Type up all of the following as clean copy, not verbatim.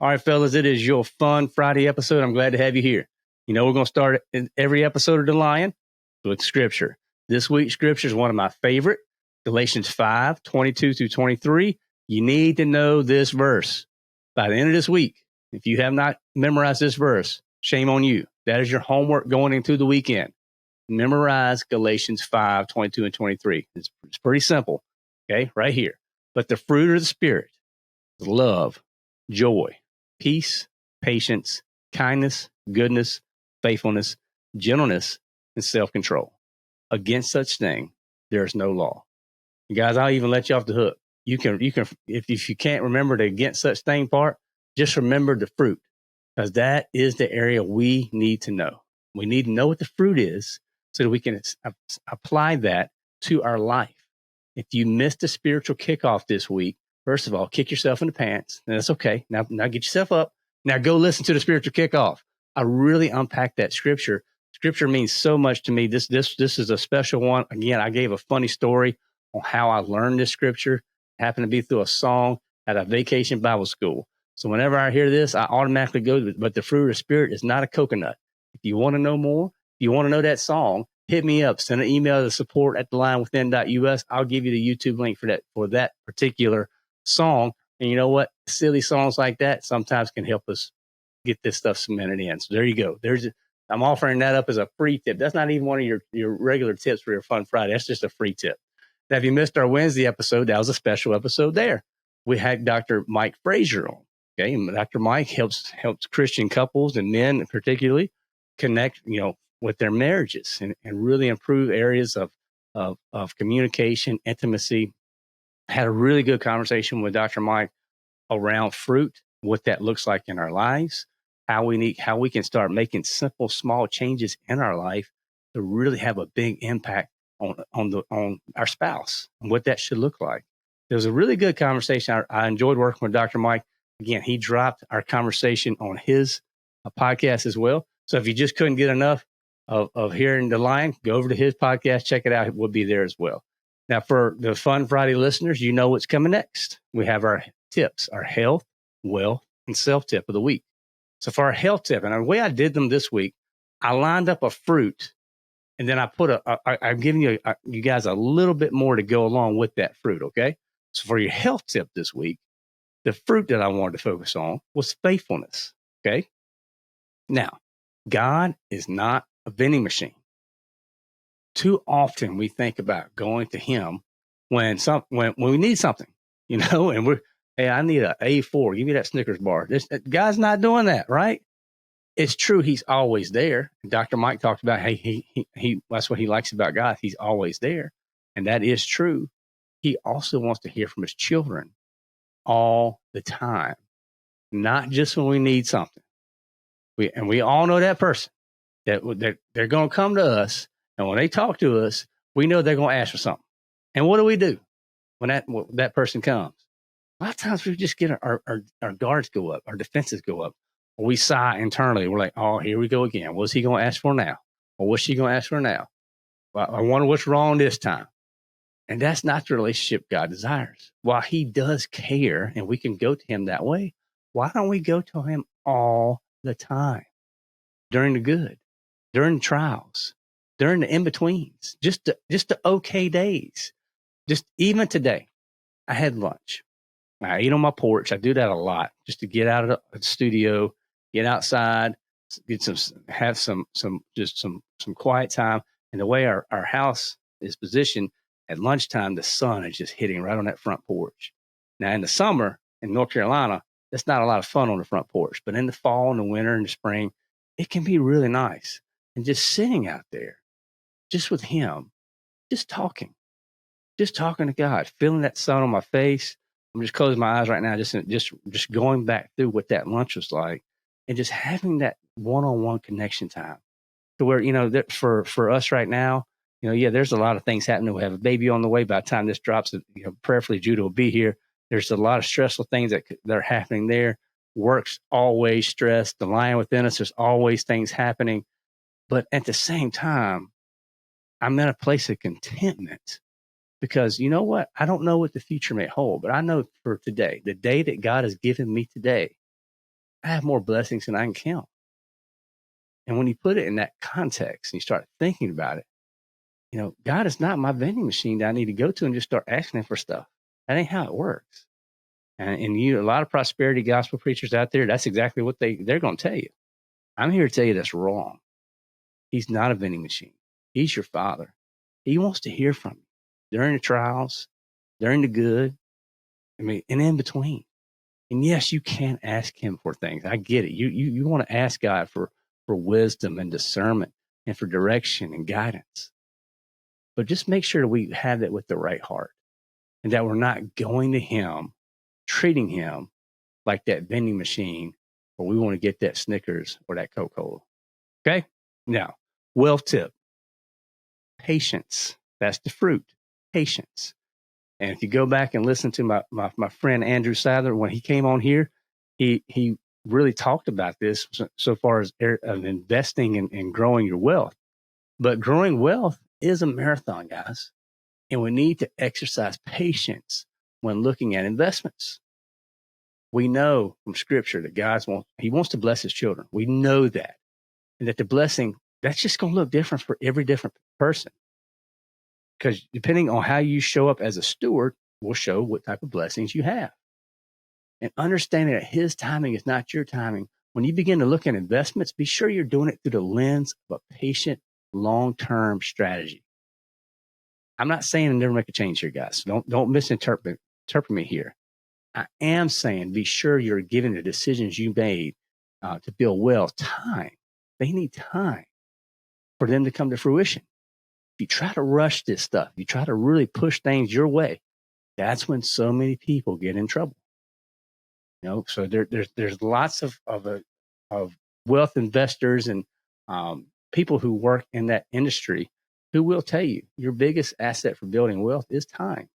All right, fellas, it is your fun Friday episode. I'm glad to have you here. We're going to start in every episode of The Lion with scripture. This week's scripture is one of my favorite, Galatians 5:22-23. You need to know this verse. By the end of this week, if you have not memorized this verse, shame on you. That is your homework going into the weekend. Memorize Galatians 5:22-23. It's pretty simple, okay, right here. But the fruit of the Spirit is love, joy, peace, patience, kindness, goodness, faithfulness, gentleness, and self-control. Against such thing, there is no law. And guys, I'll even let you off the hook. You can, if you can't remember the against such thing part, just remember the fruit, because that is the area we need to know. We need to know what the fruit is so that we can apply that to our life. If you missed the spiritual kickoff this week, first of all, kick yourself in the pants. And that's okay. Now get yourself up. Now go listen to the spiritual kickoff. I really unpacked that scripture. Scripture means so much to me. This is a special one. Again, I gave a funny story on how I learned this scripture. It happened to be through a song at a vacation Bible school. So whenever I hear this, I automatically go, but the fruit of the Spirit is not a coconut. If you want to know more, if you want to know that song, hit me up. Send an email to support@thelionwithin.us. I'll give you the YouTube link for that particular song. And you know what? Silly songs like that sometimes can help us get this stuff cemented in. So there you go. I'm offering that up as a free tip. That's not even one of your regular tips for your Fun Friday. That's just a free tip. Now, if you missed our Wednesday episode, that was a special episode there. We had Dr. Mike Frazier on. Okay, and Dr. Mike helps Christian couples and men particularly connect, with their marriages and really improve areas of communication, intimacy. Had a really good conversation with Dr. Mike around fruit, what that looks like in our lives, how we can start making simple, small changes in our life to really have a big impact on our spouse and what that should look like. It was a really good conversation. I enjoyed working with Dr. Mike. Again, he dropped our conversation on his podcast as well. So if you just couldn't get enough of hearing The Lion, go over to his podcast, check it out. It will be there as well. Now, for the Fun Friday listeners, you know what's coming next. We have our tips, our health, wealth, and self tip of the week. So for our health tip, and the way I did them this week, I lined up a fruit, and then I'm giving you guys a little bit more to go along with that fruit, okay? So for your health tip this week, the fruit that I wanted to focus on was faithfulness, okay? Now, God is not a vending machine. Too often we think about going to him when we need something, and hey, I need a A4. Give me that Snickers bar. God's not doing that, right? It's true. He's always there. Dr. Mike talked about, hey, he that's what he likes about God. He's always there. And that is true. He also wants to hear from his children all the time, not just when we need something. We all know that person that they're going to come to us. And when they talk to us, we know they're going to ask for something. And what do we do when that person comes? A lot of times we just get our guards go up, our defenses go up, or we sigh internally. We're like, oh, here we go again. What's he going to ask for now? Or what's she going to ask for now? Well, I wonder what's wrong this time. And that's not the relationship God desires. While he does care and we can go to him that way, why don't we go to him all the time? During the good, during trials, during the in-betweens, just the okay days. Just even today, I had lunch. I ate on my porch. I do that a lot just to get out of the studio, get outside, have some quiet time. And the way our house is positioned at lunchtime, the sun is just hitting right on that front porch. Now in the summer in North Carolina, that's not a lot of fun on the front porch, but in the fall and the winter and the spring, it can be really nice. And just sitting out there, just with him, just talking to God, feeling that sun on my face. I'm just closing my eyes right now, just going back through what that lunch was like and just having that one-on-one connection time to where, for us right now, there's a lot of things happening. We have a baby on the way. By the time this drops, prayerfully Judah will be here. There's a lot of stressful things that are happening there. Work's always stressed. The lion within us, there's always things happening. But at the same time, I'm in a place of contentment because you know what? I don't know what the future may hold, but I know for today, the day that God has given me today, I have more blessings than I can count. And when you put it in that context and you start thinking about it, God is not my vending machine that I need to go to and just start asking him for stuff. That ain't how it works. And a lot of prosperity gospel preachers out there, that's exactly what they're going to tell you. I'm here to tell you that's wrong. He's not a vending machine. He's your father. He wants to hear from you during the trials, during the good, and in between. And yes, you can ask him for things. I get it. You want to ask God for wisdom and discernment and for direction and guidance. But just make sure that we have that with the right heart and that we're not going to him, treating him like that vending machine where we want to get that Snickers or that Coca-Cola. Okay? Now, wealth tip. Patience. That's the fruit. Patience. And if you go back and listen to my friend Andrew Sather, when he came on here, he really talked about this so far as investing and growing your wealth. But growing wealth is a marathon, guys. And we need to exercise patience when looking at investments. We know from scripture that he wants to bless his children. We know that. And that the blessing, that's just going to look different for every different person. Because depending on how you show up as a steward will show what type of blessings you have. And understanding that his timing is not your timing. When you begin to look at investments, be sure you're doing it through the lens of a patient, long-term strategy. I'm not saying to never make a change here, guys. Don't misinterpret me here. I am saying be sure you're giving the decisions you made to build wealth time. They need time for them to come to fruition. If you try to rush this stuff, you try to really push things your way, that's when so many people get in trouble. So there's lots of wealth investors and people who work in that industry who will tell you your biggest asset for building wealth is time.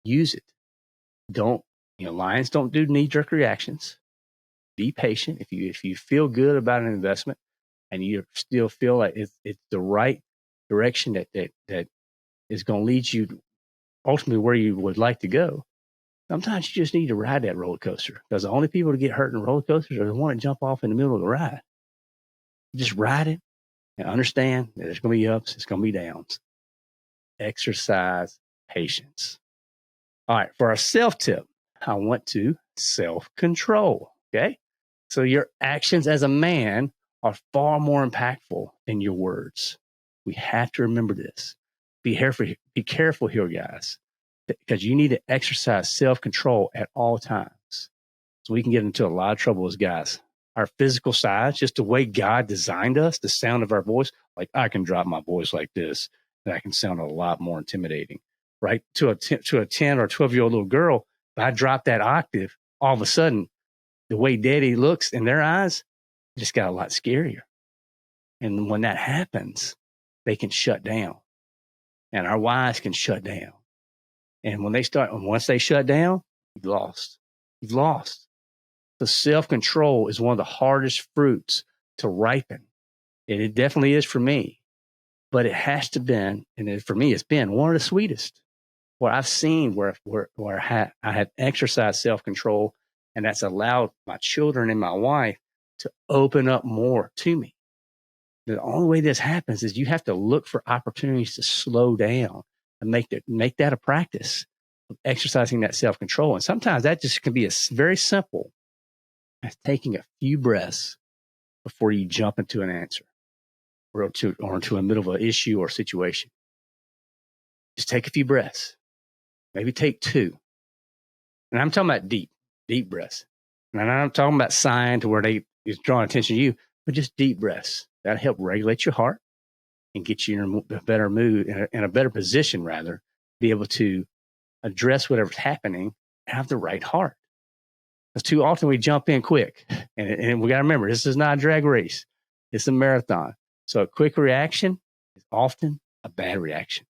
Use it. Lions don't do knee-jerk reactions. Be patient. If you feel good about an investment and you still feel like it's the right direction that is going to lead you ultimately where you would like to go, sometimes you just need to ride that roller coaster, because the only people to get hurt in roller coasters are the one that jump off in the middle of the ride. Just ride it and understand that there's going to be ups, it's going to be downs. Exercise patience. All right, for our self-tip, I want to self-control, okay? So your actions as a man are far more impactful than your words. We have to remember this. Be careful here, guys, because you need to exercise self-control at all times. So we can get into a lot of trouble as guys. Our physical size, just the way God designed us, the sound of our voice, like I can drop my voice like this, and I can sound a lot more intimidating, right? To a 10 or 12-year-old little girl, if I drop that octave, all of a sudden, the way daddy looks in their eyes just got a lot scarier. And when that happens, they can shut down. And our wives can shut down. And once they shut down, you've lost. You've lost. The self-control is one of the hardest fruits to ripen. And it definitely is for me. But it has to been, and for me, it's been one of the sweetest. Where I've seen where I have exercised self-control, and that's allowed my children and my wife to open up more to me. The only way this happens is you have to look for opportunities to slow down and make that a practice of exercising that self-control. And sometimes that just can be very simple as taking a few breaths before you jump into an answer or into a middle of an issue or situation. Just take a few breaths. Maybe take two. And I'm talking about deep breaths. And I'm not talking about sighing to where it's drawing attention to you, but just deep breaths. That'll help regulate your heart and get you in a better mood, in a better position, rather, be able to address whatever's happening, have the right heart. Because too often we jump in quick. And we got to remember, this is not a drag race. It's a marathon. So a quick reaction is often a bad reaction.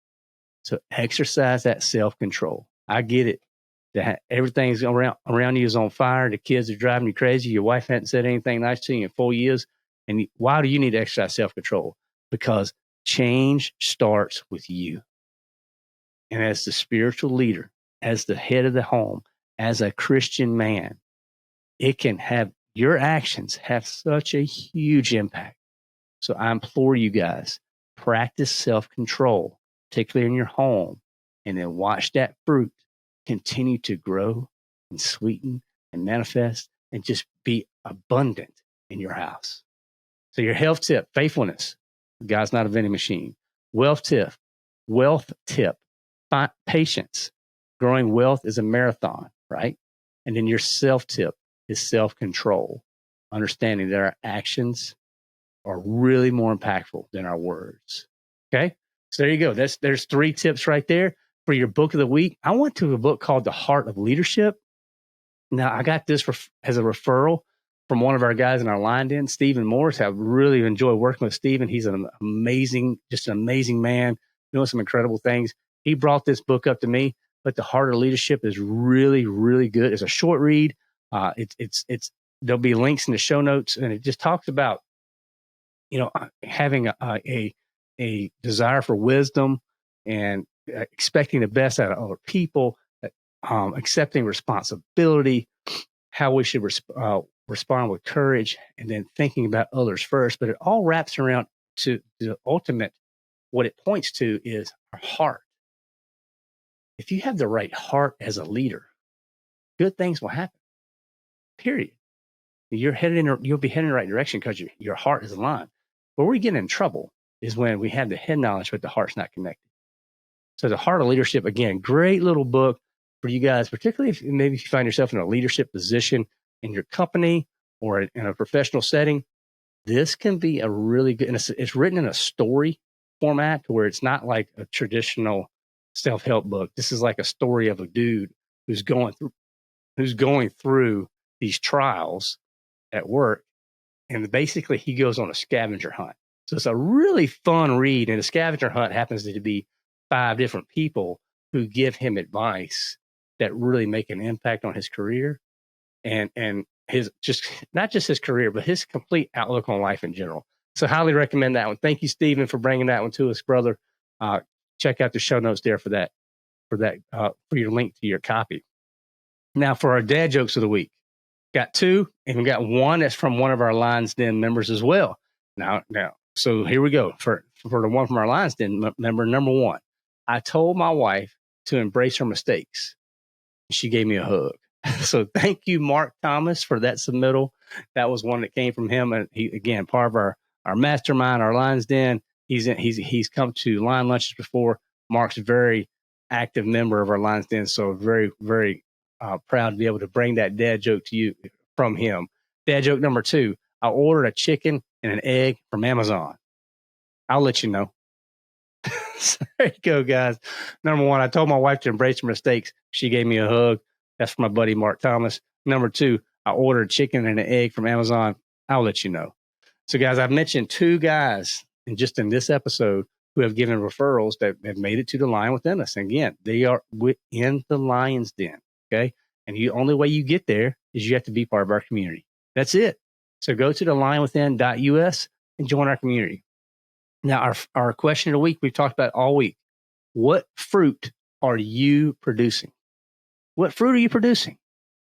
So exercise that self-control. I get it. That everything's around you is on fire. The kids are driving you crazy. Your wife hadn't said anything nice to you in 4 years. And why do you need to exercise self-control? Because change starts with you. And as the spiritual leader, as the head of the home, as a Christian man, it can have your actions have such a huge impact. So I implore you guys, practice self-control, particularly in your home, and then watch that fruit continue to grow and sweeten and manifest and just be abundant in your house. So your health tip, faithfulness. God's not a vending machine. Wealth tip, patience. Growing wealth is a marathon, right? And then your self tip is self-control, understanding that our actions are really more impactful than our words. Okay. So there you go. There's 3 tips right there for your book of the week. I went to a book called The Heart of Leadership. Now I got this as a referral from one of our guys in our line den, Stephen Morris. I really enjoy working with Stephen. He's an amazing man, doing some incredible things. He brought this book up to me, but The Heart of Leadership is really, really good. It's a short read. There'll be links in the show notes, and it just talks about, having a desire for wisdom and expecting the best out of other people, accepting responsibility, how we should respond with courage, and then thinking about others first. But it all wraps around to the ultimate, what it points to is our heart. If you have the right heart as a leader, good things will happen, period. You'll be heading in the right direction because your heart is aligned. Where we get in trouble is when we have the head knowledge, but the heart's not connected. So The Heart of Leadership, again, great little book for you guys, particularly if you find yourself in a leadership position in your company or in a professional setting. This can be a really good, and it's written in a story format where it's not like a traditional self-help book. This is like a story of a dude who's going through these trials at work. And basically he goes on a scavenger hunt. So it's a really fun read. And the scavenger hunt happens to be 5 different people who give him advice that really make an impact on his career and his, just not just his career, but his complete outlook on life in general. So highly recommend that one. Thank you, Stephen, for bringing that one to us, brother. Check out the show notes there for your link to your copy. Now for our dad jokes of the week. Got 2, and we got 1 that's from one of our Lions Den members as well. Now, so here we go. For the one from our Lions Den member, number 1, I told my wife to embrace her mistakes. She gave me a hug. So thank you, Mark Thomas, for that submittal. That was one that came from him. And he, again, part of our mastermind, our Lions Den. He's come to Lion Lunches before. Mark's a very active member of our Lions Den. So very, very proud to be able to bring that dad joke to you from him. Dad joke number 2, I ordered a chicken and an egg from Amazon. I'll let you know. So there you go, guys. Number 1, I told my wife to embrace her mistakes. She gave me a hug. That's for my buddy, Mark Thomas. Number 2, I ordered a chicken and an egg from Amazon. I'll let you know. So guys, I've mentioned 2 guys in this episode who have given referrals that have made it to the Lion Within Us. And again, they are within the Lion's Den. Okay. And the only way you get there is you have to be part of our community. That's it. So go to the lionwithin.us and join our community. Now, our question of the week, we've talked about all week. What fruit are you producing? What fruit are you producing?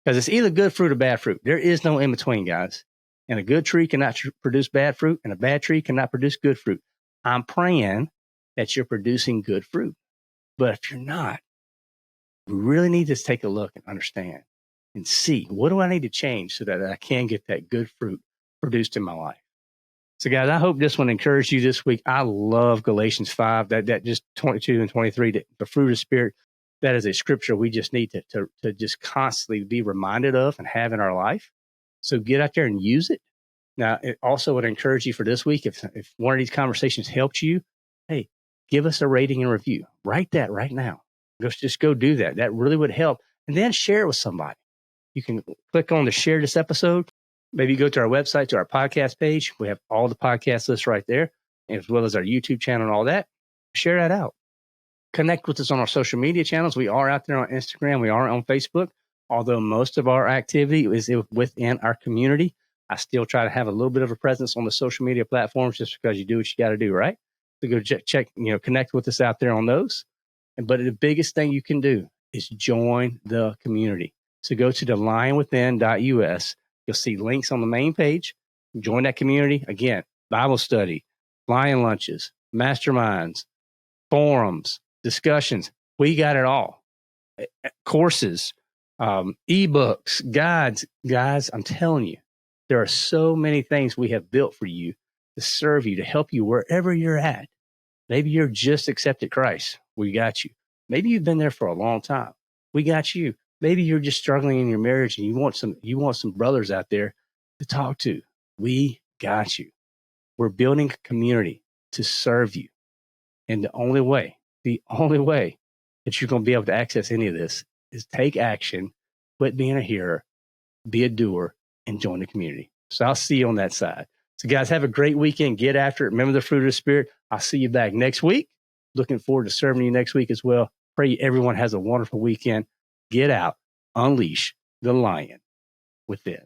Because it's either good fruit or bad fruit. There is no in between, guys. And a good tree cannot produce bad fruit, and a bad tree cannot produce good fruit. I'm praying that you're producing good fruit. But if you're not, we really need to take a look and understand and see, what do I need to change so that I can get that good fruit produced in my life? So guys, I hope this one encouraged you this week. I love Galatians 5, that just 22 and 23, the fruit of spirit. That is a scripture we just need to just constantly be reminded of and have in our life. So get out there and use it. Now, it also would encourage you for this week, if one of these conversations helped you, hey, give us a rating and review. Write that right now. Just go do that. That really would help. And then share it with somebody. You can click on to share this episode. Maybe go to our website, to our podcast page. We have all the podcast lists right there, as well as our YouTube channel and all that. Share that out. Connect with us on our social media channels. We are out there on Instagram. We are on Facebook. Although most of our activity is within our community, I still try to have a little bit of a presence on the social media platforms, just because you do what you got to do, right? So go check, connect with us out there on those. But the biggest thing you can do is join the community. So go to thelionwithin.us. You'll see links on the main page. Join that community. Again, Bible study, lion lunches, masterminds, forums, discussions. We got it all. Courses, ebooks, guides. Guys, I'm telling you, there are so many things we have built for you to serve you, to help you wherever you're at. Maybe you're just accepted Christ. We got you. Maybe you've been there for a long time. We got you. Maybe you're just struggling in your marriage and you want some brothers out there to talk to. We got you. We're building a community to serve you. And the only way that you're going to be able to access any of this is take action, quit being a hearer, be a doer, and join the community. So I'll see you on that side. So guys, have a great weekend. Get after it. Remember the fruit of the Spirit. I'll see you back next week. Looking forward to serving you next week as well. Pray everyone has a wonderful weekend. Get out. Unleash the lion within.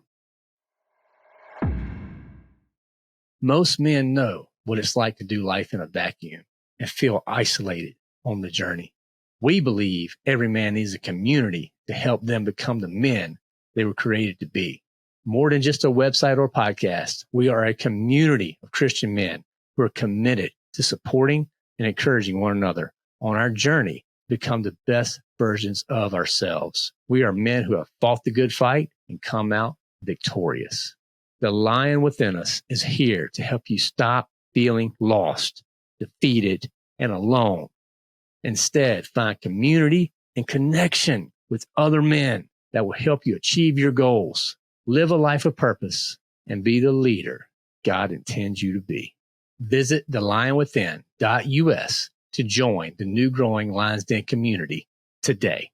Most men know what it's like to do life in a vacuum and feel isolated on the journey. We believe every man needs a community to help them become the men they were created to be. More than just a website or podcast, we are a community of Christian men who are committed to supporting and encouraging one another on our journey to become the best versions of ourselves. We are men who have fought the good fight and come out victorious. The lion within us is here to help you stop feeling lost, defeated, and alone. Instead, find community and connection with other men that will help you achieve your goals, live a life of purpose, and be the leader God intends you to be. Visit thelionwithin.us to join the new growing Lions Den community today.